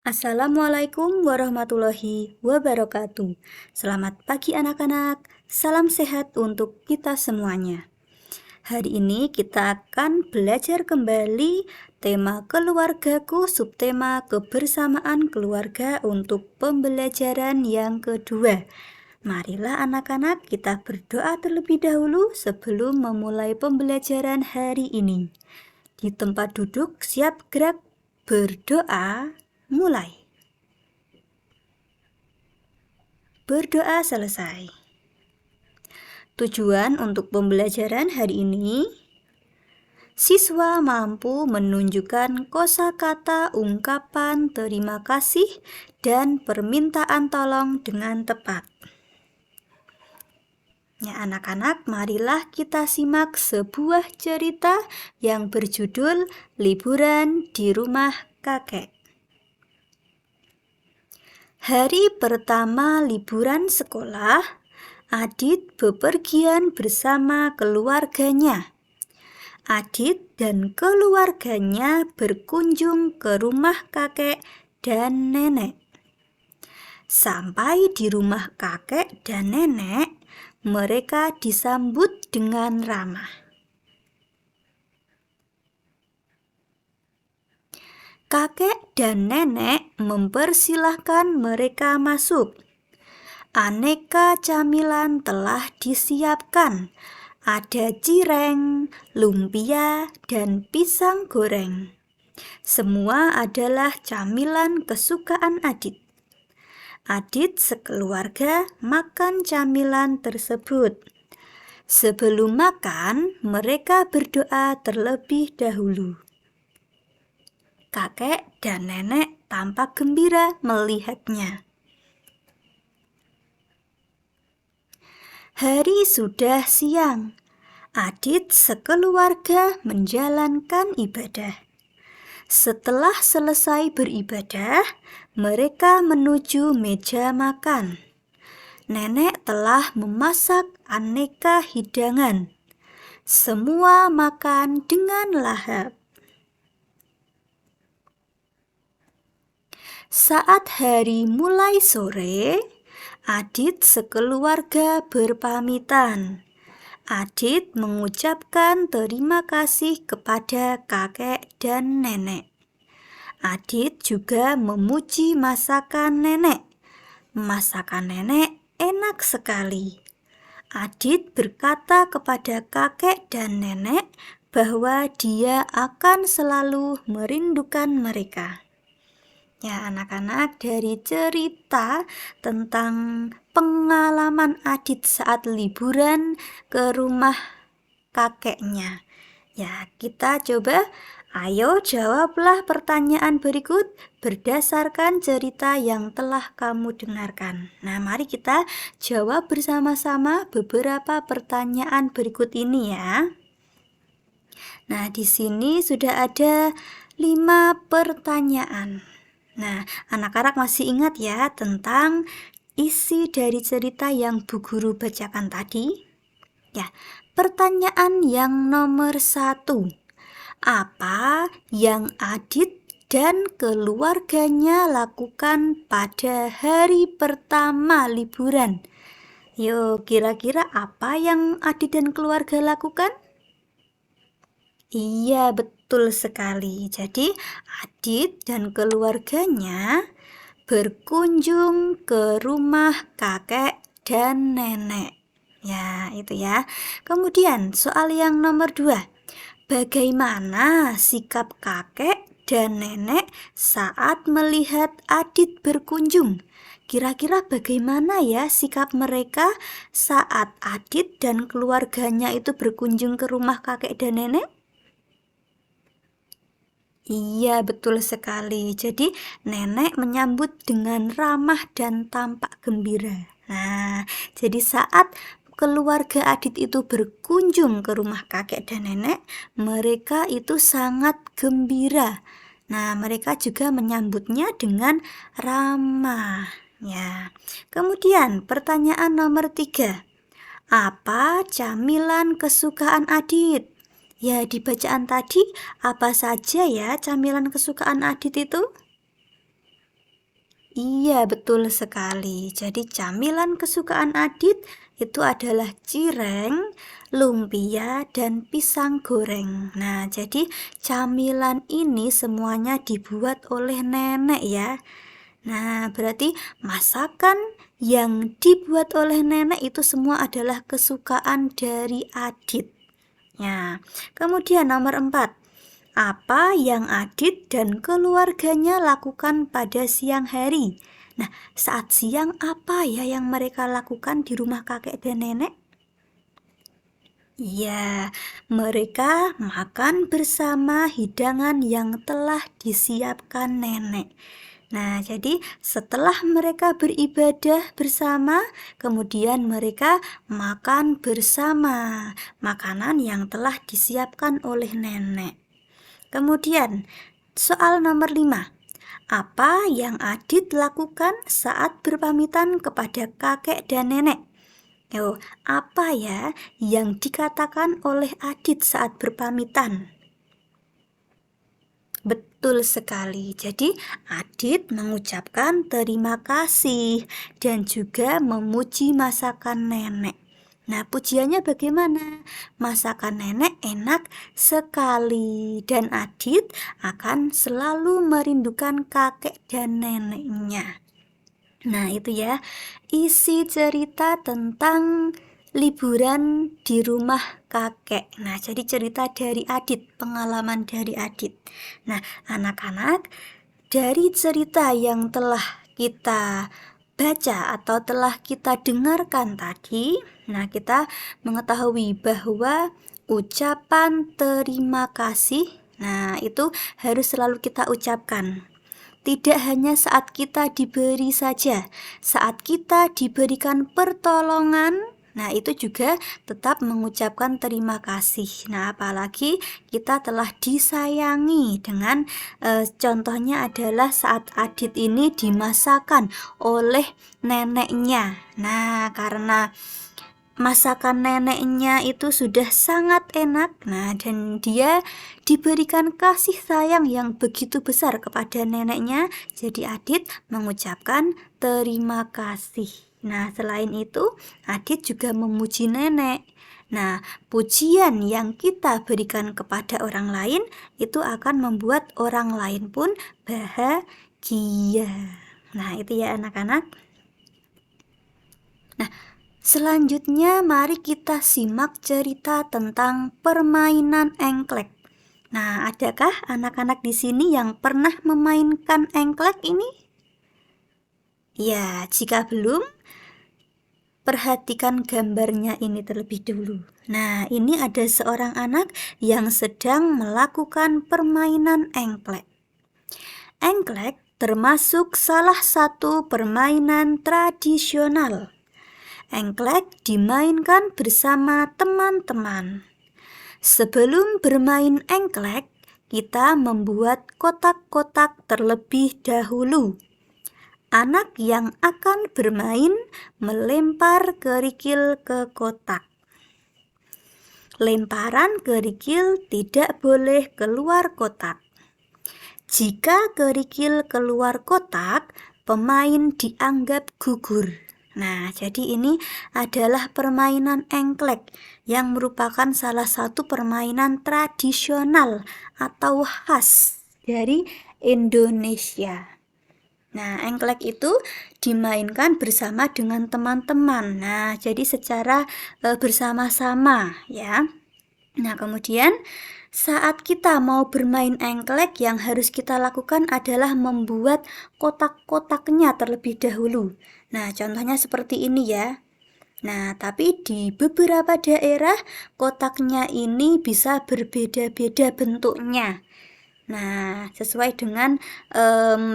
Assalamualaikum warahmatullahi wabarakatuh. Selamat pagi anak-anak, salam sehat untuk kita semuanya. Hari ini kita akan belajar kembali tema keluargaku, subtema kebersamaan keluarga untuk pembelajaran yang kedua. Marilah anak-anak kita berdoa terlebih dahulu sebelum memulai pembelajaran hari ini. Di tempat duduk siap gerak, berdoa. Mulai. Berdoa selesai. Tujuan untuk pembelajaran hari ini, siswa mampu menunjukkan kosakata ungkapan terima kasih dan permintaan tolong dengan tepat. Ya anak-anak, marilah kita simak sebuah cerita yang berjudul Liburan di Rumah Kakek. Hari pertama liburan sekolah, Adit bepergian bersama keluarganya. Adit dan keluarganya berkunjung ke rumah kakek dan nenek. Sampai di rumah kakek dan nenek, mereka disambut dengan ramah. Kakek dan nenek mempersilahkan mereka masuk. Aneka camilan telah disiapkan. Ada cireng, lumpia, dan pisang goreng. Semua adalah camilan kesukaan Adit. Adit sekeluarga makan camilan tersebut. Sebelum makan, mereka berdoa terlebih dahulu. Kakek dan nenek tampak gembira melihatnya. Hari sudah siang. Adit sekeluarga menjalankan ibadah. Setelah selesai beribadah, mereka menuju meja makan. Nenek telah memasak aneka hidangan. Semua makan dengan lahap. Saat hari mulai sore, Adit sekeluarga berpamitan. Adit mengucapkan terima kasih kepada kakek dan nenek. Adit juga memuji masakan nenek. Masakan nenek enak sekali. Adit berkata kepada kakek dan nenek bahwa dia akan selalu merindukan mereka. Ya anak-anak, dari cerita tentang pengalaman Adit saat liburan ke rumah kakeknya. Ya, kita coba, ayo jawablah pertanyaan berikut berdasarkan cerita yang telah kamu dengarkan. Nah, mari kita jawab bersama-sama beberapa pertanyaan berikut ini ya. Nah, di sini sudah ada 5 pertanyaan. Nah, anak-anak masih ingat ya tentang isi dari cerita yang Bu Guru bacakan tadi? Ya, pertanyaan yang nomor 1. Apa yang Adit dan keluarganya lakukan pada hari pertama liburan? Yuk, kira-kira apa yang Adit dan keluarga lakukan? Iya, betul sekali. Jadi, Adit dan keluarganya berkunjung ke rumah kakek dan nenek. Ya, itu ya. Kemudian, soal yang nomor 2. Bagaimana sikap kakek dan nenek saat melihat Adit berkunjung? Kira-kira bagaimana ya sikap mereka saat Adit dan keluarganya itu berkunjung ke rumah kakek dan nenek? Iya, betul sekali. Jadi, nenek menyambut dengan ramah dan tampak gembira. Nah, jadi saat keluarga Adit itu berkunjung ke rumah kakek dan nenek, mereka itu sangat gembira. Nah, mereka juga menyambutnya dengan ramah. Ya. Kemudian, pertanyaan nomor 3. Apa camilan kesukaan Adit? Ya, di bacaan tadi apa saja ya camilan kesukaan Adit itu? Iya, betul sekali. Jadi camilan kesukaan Adit itu adalah cireng, lumpia, dan pisang goreng. Nah, jadi camilan ini semuanya dibuat oleh nenek ya. Nah, berarti masakan yang dibuat oleh nenek itu semua adalah kesukaan dari Adit. Ya, kemudian nomor 4. Apa yang Adit dan keluarganya lakukan pada siang hari? Nah, saat siang apa ya yang mereka lakukan di rumah kakek dan nenek? Ya, mereka makan bersama hidangan yang telah disiapkan nenek. Nah, jadi setelah mereka beribadah bersama, kemudian mereka makan bersama makanan yang telah disiapkan oleh nenek. Kemudian, soal nomor 5. Apa yang Adit lakukan saat berpamitan kepada kakek dan nenek? Apa ya yang dikatakan oleh Adit saat berpamitan? Betul sekali. Jadi, Adit mengucapkan terima kasih dan juga memuji masakan nenek. Nah, pujiannya bagaimana? Masakan nenek enak sekali dan Adit akan selalu merindukan kakek dan neneknya. Nah, itu ya isi cerita tentang liburan di rumah kakek. Nah, jadi cerita dari Adit, pengalaman dari Adit. Nah, anak-anak, dari cerita yang telah kita baca atau telah kita dengarkan tadi, nah kita mengetahui bahwa ucapan terima kasih, nah itu harus selalu kita ucapkan. Tidak hanya saat kita diberi saja, saat kita diberikan pertolongan, nah itu juga tetap mengucapkan terima kasih. Nah, apalagi kita telah disayangi dengan contohnya adalah saat Adit ini dimasakan oleh neneknya. Nah, karena masakan neneknya itu sudah sangat enak. Nah, dan dia diberikan kasih sayang yang begitu besar kepada neneknya. Jadi Adit mengucapkan terima kasih. Nah, selain itu, Adit juga memuji nenek. Nah, pujian yang kita berikan kepada orang lain itu akan membuat orang lain pun bahagia. Nah, itu ya anak-anak. Nah, selanjutnya mari kita simak cerita tentang permainan engklek. Nah, adakah anak-anak di sini yang pernah memainkan engklek ini? Ya, jika belum, perhatikan gambarnya ini terlebih dulu. Nah, ini ada seorang anak yang sedang melakukan permainan engklek. Engklek termasuk salah satu permainan tradisional. Engklek dimainkan bersama teman-teman. Sebelum bermain engklek, kita membuat kotak-kotak terlebih dahulu. Anak yang akan bermain melempar kerikil ke kotak. Lemparan kerikil tidak boleh keluar kotak. Jika kerikil keluar kotak, pemain dianggap gugur. Nah, jadi ini adalah permainan engklek yang merupakan salah satu permainan tradisional atau khas dari Indonesia. Nah, engklek itu dimainkan bersama dengan teman-teman. Nah, jadi secara bersama-sama ya. Nah, kemudian saat kita mau bermain engklek, yang harus kita lakukan adalah membuat kotak-kotaknya terlebih dahulu. Nah, contohnya seperti ini ya. Nah, tapi di beberapa daerah kotaknya ini bisa berbeda-beda bentuknya. Nah, sesuai dengan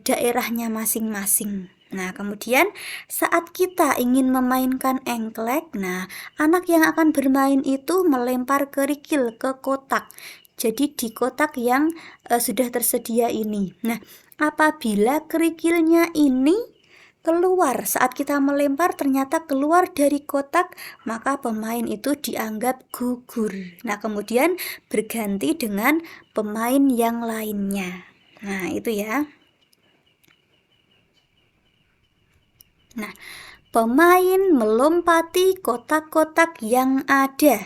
daerahnya masing-masing. Nah, kemudian saat kita ingin memainkan engklek, nah anak yang akan bermain itu melempar kerikil ke kotak. Jadi di kotak yang sudah tersedia ini. Nah, apabila kerikilnya ini keluar saat kita melempar ternyata keluar dari kotak, maka pemain itu dianggap gugur. Nah, kemudian berganti dengan pemain yang lainnya. Nah, itu ya. Pemain melompati kotak-kotak yang ada.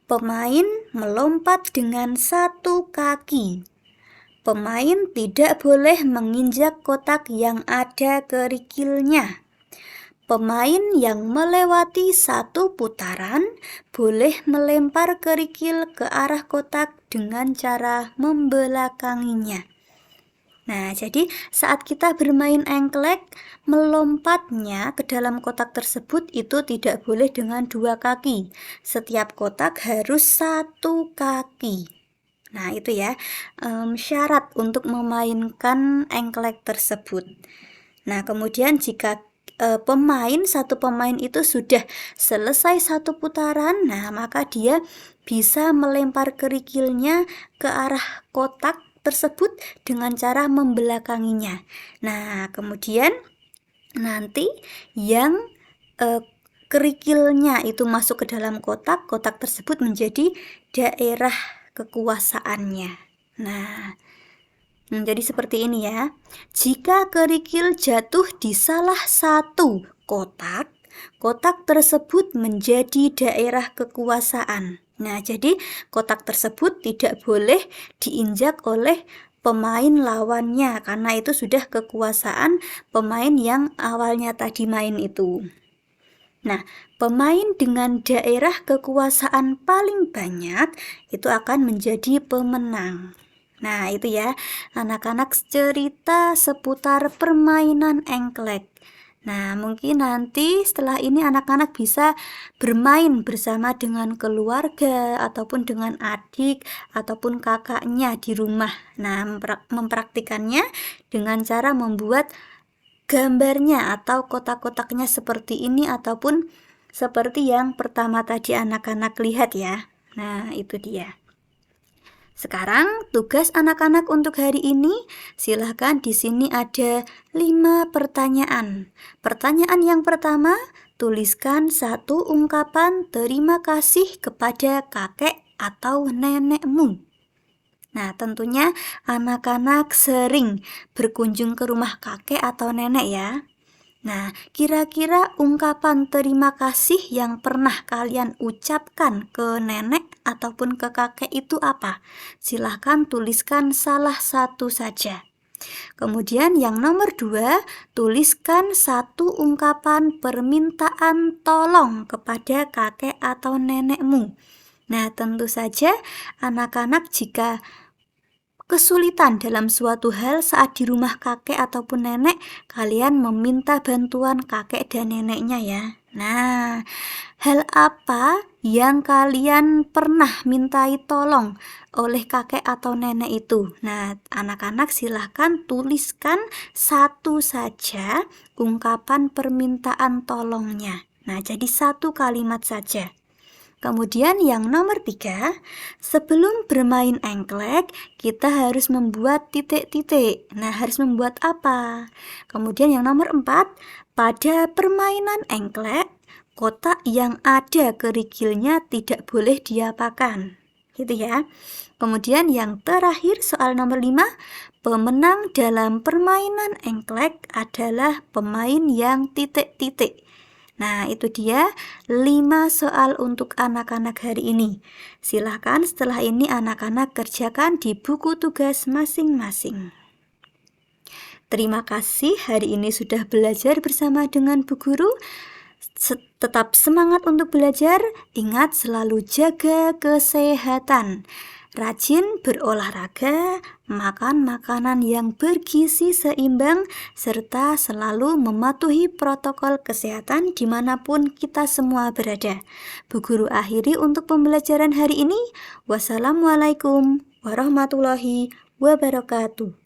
Pemain melompat dengan satu kaki. Pemain tidak boleh menginjak kotak yang ada kerikilnya. Pemain yang melewati satu putaran boleh melempar kerikil ke arah kotak dengan cara membelakanginya. Nah, jadi saat kita bermain engklek, melompatnya ke dalam kotak tersebut itu tidak boleh dengan dua kaki. Setiap kotak harus satu kaki. Nah, itu ya syarat untuk memainkan engklek tersebut. Nah, kemudian jika satu pemain itu sudah selesai satu putaran, nah maka dia bisa melempar kerikilnya ke arah kotak tersebut dengan cara membelakanginya. Nah, kemudian nanti yang kerikilnya itu masuk ke dalam kotak tersebut menjadi daerah kekuasaannya. Nah, jadi seperti ini ya. Jika kerikil jatuh di salah satu kotak tersebut menjadi daerah kekuasaan. Nah, jadi kotak tersebut tidak boleh diinjak oleh pemain lawannya karena itu sudah kekuasaan pemain yang awalnya tadi main itu. Nah, pemain dengan daerah kekuasaan paling banyak itu akan menjadi pemenang. Nah, itu ya anak-anak cerita seputar permainan engklek. Nah, mungkin nanti setelah ini anak-anak bisa bermain bersama dengan keluarga ataupun dengan adik ataupun kakaknya di rumah. Nah, mempraktikannya dengan cara membuat gambarnya atau kotak-kotaknya seperti ini ataupun seperti yang pertama tadi anak-anak lihat ya. Nah, itu dia. Sekarang tugas anak-anak untuk hari ini, silahkan di sini ada 5 pertanyaan. Pertanyaan yang pertama, tuliskan satu ungkapan terima kasih kepada kakek atau nenekmu. Nah, tentunya anak-anak sering berkunjung ke rumah kakek atau nenek ya. Nah, kira-kira ungkapan terima kasih yang pernah kalian ucapkan ke nenek ataupun ke kakek itu apa? Silahkan tuliskan salah satu saja. Kemudian yang nomor 2, tuliskan satu ungkapan permintaan tolong kepada kakek atau nenekmu. Nah, tentu saja anak-anak jika kesulitan dalam suatu hal saat di rumah kakek ataupun nenek, kalian meminta bantuan kakek dan neneknya ya. Nah, hal apa yang kalian pernah mintai tolong oleh kakek atau nenek itu? Nah, anak-anak silahkan tuliskan satu saja ungkapan permintaan tolongnya. Nah, jadi satu kalimat saja. Kemudian yang nomor 3, sebelum bermain engklek, kita harus membuat titik-titik. Nah, harus membuat apa? Kemudian yang nomor 4, pada permainan engklek, kotak yang ada kerikilnya tidak boleh diapakan. Gitu ya. Kemudian yang terakhir soal nomor 5, pemenang dalam permainan engklek adalah pemain yang titik-titik. Nah, itu dia 5 soal untuk anak-anak hari ini. Silahkan setelah ini anak-anak kerjakan di buku tugas masing-masing. Terima kasih hari ini sudah belajar bersama dengan Bu Guru. Tetap semangat untuk belajar, ingat selalu jaga kesehatan. Rajin berolahraga, makan makanan yang bergizi seimbang, serta selalu mematuhi protokol kesehatan dimanapun kita semua berada. Bu Guru akhiri untuk pembelajaran hari ini. Wassalamualaikum warahmatullahi wabarakatuh.